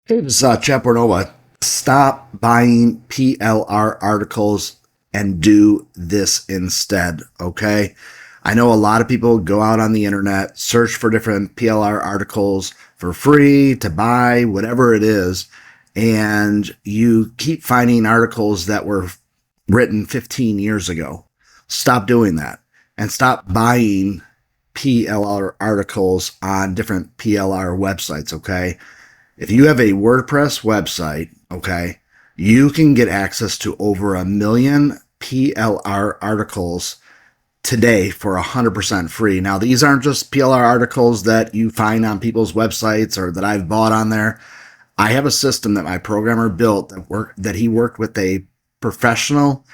Hey, this is Chap Nova. Stop buying PLR articles and do this instead, okay? I know a lot of people go out on the internet, search for different PLR articles for free, to buy, whatever it is, and you keep finding articles that were written 15 years ago. Stop doing that and stop buying PLR articles on different PLR websites, okay? If you have a WordPress website, okay, you can get access to over 1 million PLR articles today for 100% free. Now, these aren't just PLR articles that you find on people's websites or that I've bought on there. I have a system that my programmer built that he worked with a professional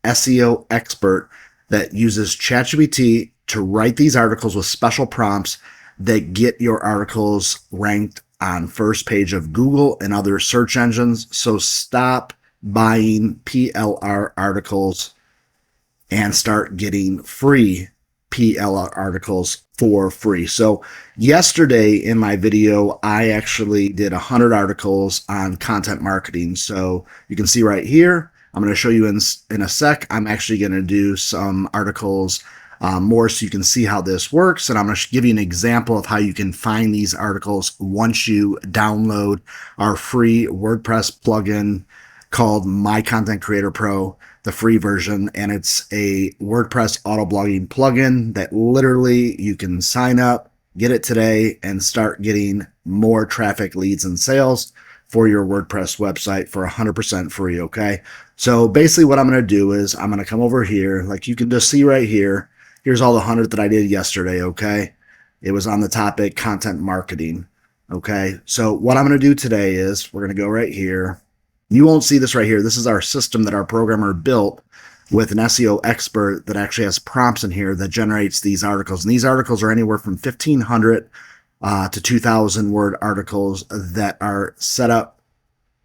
SEO expert that uses ChatGPT to write these articles with special prompts that get your articles ranked on first page of Google and other search engines. So stop buying PLR articles and start getting free PLR articles for free. So yesterday in my video, I actually did 100 articles on content marketing. So you can see right here, I'm going to show you in a sec. I'm actually going to do some articles more so you can see how this works. And I'm going to give you an example of how you can find these articles once you download our free WordPress plugin called My Content Creator Pro, the free version. And it's a WordPress Autoblogging plugin that literally you can sign up, get it today, and start getting more traffic, leads, and sales for your WordPress website for 100% free, okay? So basically what I'm going to do is I'm going to come over here, like you can just see right here. Here's all the 100 that I did yesterday, okay? It was on the topic content marketing, okay? So what I'm going to do today is we're going to go right here. You won't see this right here. This is our system that our programmer built with an SEO expert that actually has prompts in here that generates these articles. And these articles are anywhere from 1,500 to 2,000 word articles that are set up,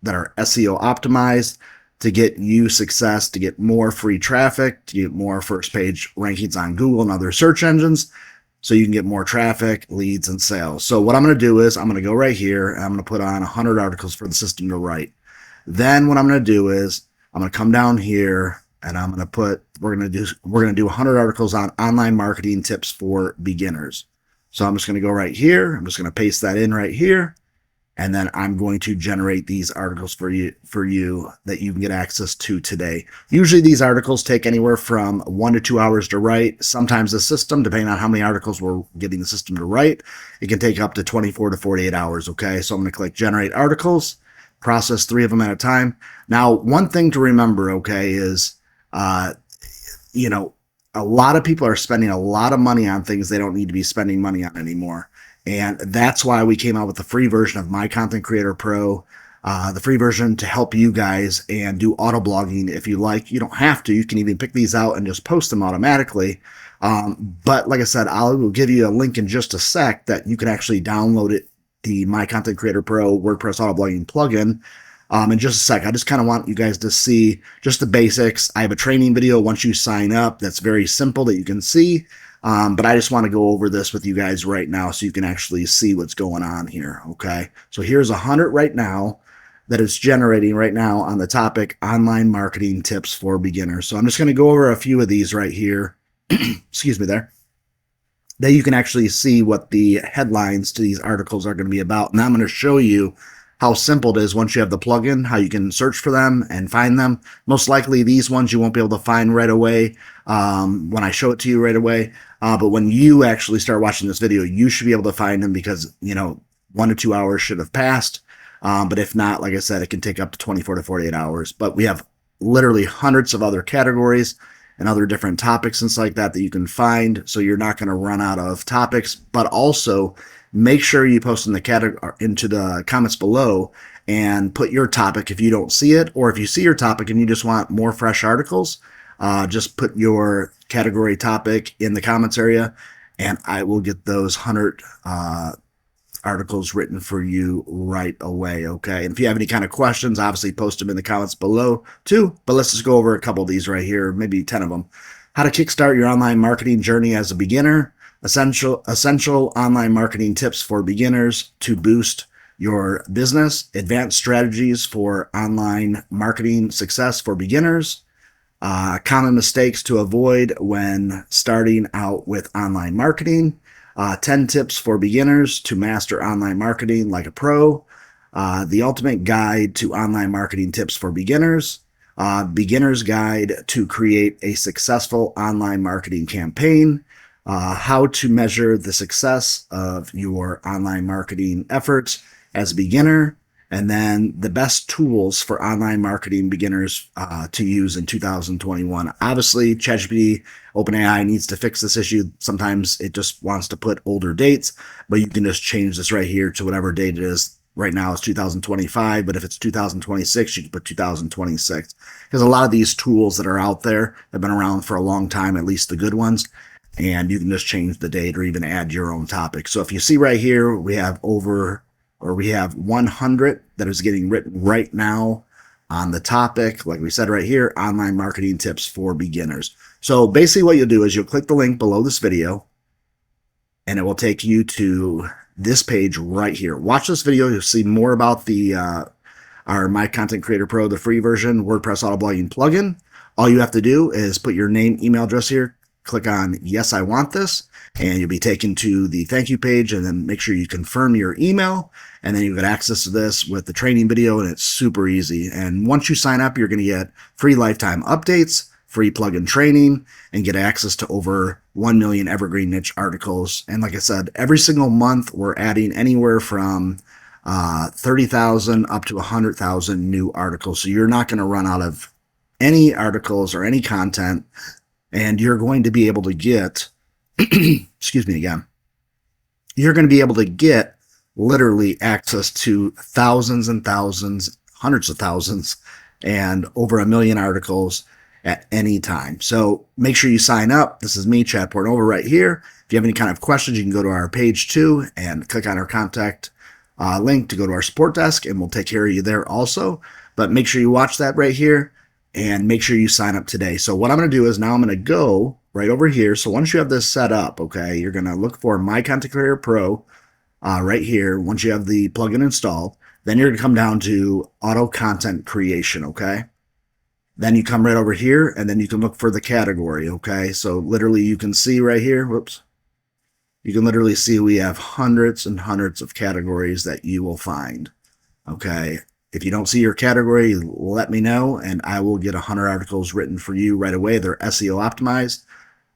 that are SEO optimized, to get you success, to get more free traffic, to get more first page rankings on Google and other search engines, so you can get more traffic, leads, and sales. So what I'm going to do is I'm going to go right here and I'm going to put on 100 articles for the system to write. Then what I'm going to do is I'm going to come down here and I'm going to put, we're going to do 100 articles on online marketing tips for beginners. So I'm just going to go right here. I'm just going to paste that in right here. And then I'm going to generate these articles for you that you can get access to today. Usually these articles take anywhere from 1 to 2 hours to write. Sometimes the system, depending on how many articles we're getting the system to write, it can take up to 24 to 48 hours, okay? So I'm going to click Generate Articles, process 3 of them at a time. Now, one thing to remember, okay, is, you know, a lot of people are spending a lot of money on things they don't need to be spending money on anymore. And that's why we came out with the free version of My Content Creator Pro, the free version to help you guys and do auto blogging if you like. You don't have to. You can even pick these out and just post them automatically. But like I said, I'll give you a link in just a sec that you can actually download it, the My Content Creator Pro WordPress auto blogging plugin. In just a sec. I just kind of want you guys to see just the basics. I have a training video once you sign up that's very simple that you can see. But I just want to go over this with you guys right now so you can actually see what's going on here, okay? So here's 100 right now that it's generating right now on the topic online marketing tips for beginners. So I'm just going to go over a few of these right here. Excuse me there. That you can actually see what the headlines to these articles are going to be about. And I'm going to show you how simple it is once you have the plugin, how you can search for them and find them. Most likely these ones you won't be able to find right away when I show it to you right away. But when you actually start watching this video, you should be able to find them because, you know, 1 to 2 hours should have passed. But if not, like I said, it can take up to 24 to 48 hours. But we have literally hundreds of other categories and other different topics and stuff like that that you can find. So you're not going to run out of topics, but also make sure you post in the category into the comments below and put your topic if you don't see it, or if you see your topic and you just want more fresh articles, just put your category topic in the comments area and I will get those 100 articles written for you right away, okay? And if you have any kind of questions, obviously post them in the comments below too, but let's just go over a couple of these right here, maybe 10 of them. How to kickstart your online marketing journey as a beginner. Essential online marketing tips for beginners to boost your business, advanced strategies for online marketing success for beginners, common mistakes to avoid when starting out with online marketing, 10 tips for beginners to master online marketing like a pro, the ultimate guide to online marketing tips for beginners, beginner's guide to create a successful online marketing campaign, how to measure the success of your online marketing efforts as a beginner, and then the best tools for online marketing beginners to use in 2021. Obviously, ChatGPT, OpenAI needs to fix this issue. Sometimes it just wants to put older dates, but you can just change this right here to whatever date it is. Right now it's 2025, but if it's 2026, you can put 2026. Because a lot of these tools that are out there have been around for a long time, at least the good ones, and you can just change the date or even add your own topic. So if you see right here, we have 100 that is getting written right now on the topic. Like we said right here, online marketing tips for beginners. So basically what you'll do is you'll click the link below this video and it will take you to this page right here. Watch this video. You'll see more about the our My Content Creator Pro, the free version WordPress Autoblogging plugin. All you have to do is put your name, email address here, click on yes, I want this, and you'll be taken to the thank you page, and then make sure you confirm your email, and then you get access to this with the training video, and it's super easy. And once you sign up, you're going to get free lifetime updates, free plugin training, and get access to over 1 million evergreen niche articles. And like I said, every single month we're adding anywhere from 30,000 up to 100,000 new articles. So you're not going to run out of any articles or any content, and you're going to be able to get, excuse me again, you're going to be able to get literally access to thousands and thousands, hundreds of thousands, and over 1 million articles at any time. So make sure you sign up. This is me, Chad Portnover, right here. If you have any kind of questions, you can go to our page too and click on our contact link to go to our support desk, and we'll take care of you there also. But make sure you watch that right here and make sure you sign up today. So what I'm going to do is now I'm going to go right over here. So once you have this set up, okay, you're going to look for My Content Creator Pro right here. Once you have the plugin installed, then you're going to come down to Auto Content Creation, okay? Then you come right over here, and then you can look for the category, okay? So literally you can see right here, whoops. You can literally see we have hundreds and hundreds of categories that you will find, okay? If you don't see your category, let me know, and I will get 100 articles written for you right away. They're SEO optimized.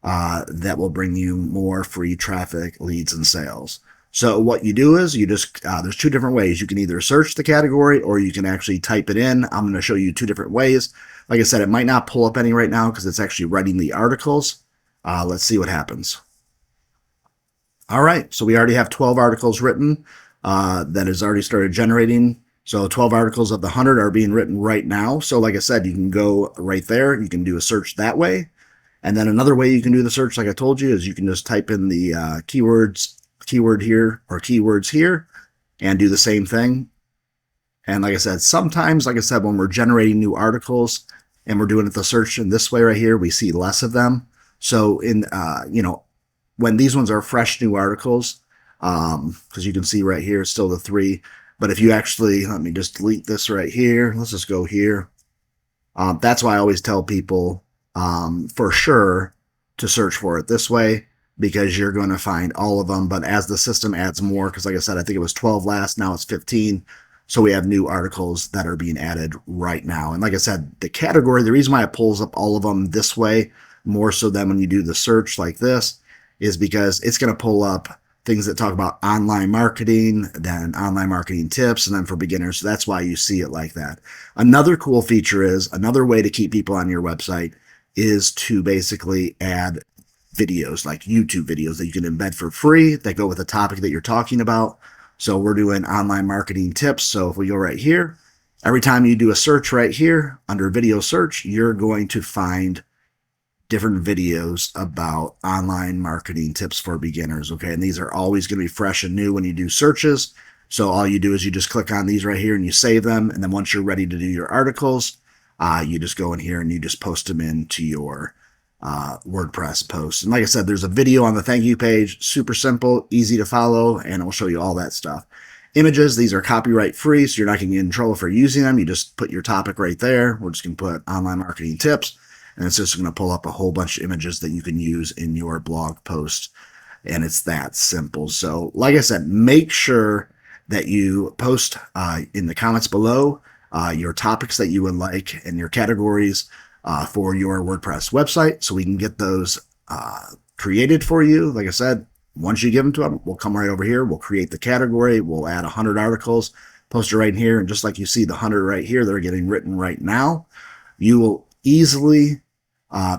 That will bring you more free traffic, leads, and sales. So what you do is you just, there's two different ways. You can either search the category or you can actually type it in. I'm going to show you two different ways. Like I said, it might not pull up any right now because it's actually writing the articles. Let's see what happens. All right, so we already have 12 articles written that has already started generating. So 12 articles of the 100 are being written right now. So like I said, you can go right there. You can do a search that way. And then another way you can do the search, like I told you, is you can just type in the keyword here or keywords here and do the same thing. And like I said, sometimes, like I said, when we're generating new articles and we're doing the search in this way right here, we see less of them. So in, when these ones are fresh new articles, because you can see right here, it's still the 3. But if you actually, let me just delete this right here. Let's just go here. That's why I always tell people for sure to search for it this way, because you're going to find all of them. But as the system adds more, because like I said, I think it was 12 last, now it's 15. So we have new articles that are being added right now. And like I said, the category, the reason why it pulls up all of them this way, more so than when you do the search like this, is because it's going to pull up things that talk about online marketing, then online marketing tips, and then for beginners. So that's why you see it like that. Another cool feature is, another way to keep people on your website is to basically add videos, like YouTube videos that you can embed for free that go with the topic that you're talking about. So we're doing online marketing tips. So if we go right here, every time you do a search right here under video search, you're going to find different videos about online marketing tips for beginners. Okay. And these are always going to be fresh and new when you do searches. So all you do is you just click on these right here and you save them. And then once you're ready to do your articles, you just go in here and you just post them into your WordPress posts. And like I said, there's a video on the thank you page, super simple, easy to follow, and it'll show you all that stuff. Images, these are copyright free, so you're not going to get in trouble for using them. You just put your topic right there. We're just going to put online marketing tips, and it's just going to pull up a whole bunch of images that you can use in your blog post. And it's that simple. So like I said, make sure that you post in the comments below your topics that you would like and your categories for your WordPress website, so we can get those created for you. Like I said, once you give them to them, we'll come right over here. We'll create the category. We'll add 100 articles, post it right here. And just like you see the 100 right here that are getting written right now, you will easily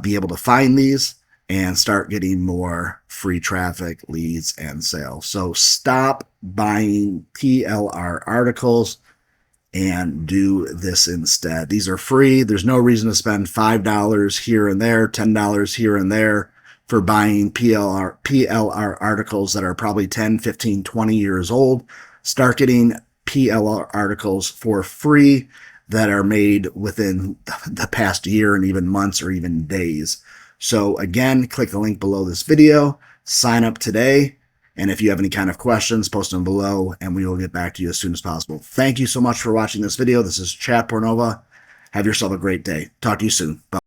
be able to find these and start getting more free traffic, leads, and sales. So stop buying PLR articles and do this instead. These are free. There's no reason to spend $5 here and there, $10 here and there for buying PLR articles that are probably 10, 15, 20 years old. Start getting PLR articles for free that are made within the past year and even months or even days. So again, click the link below this video, sign up today, and if you have any kind of questions, post them below and we will get back to you as soon as possible. Thank you so much for watching this video. This is Chad Pornova. Have yourself a great day. Talk to you soon. Bye.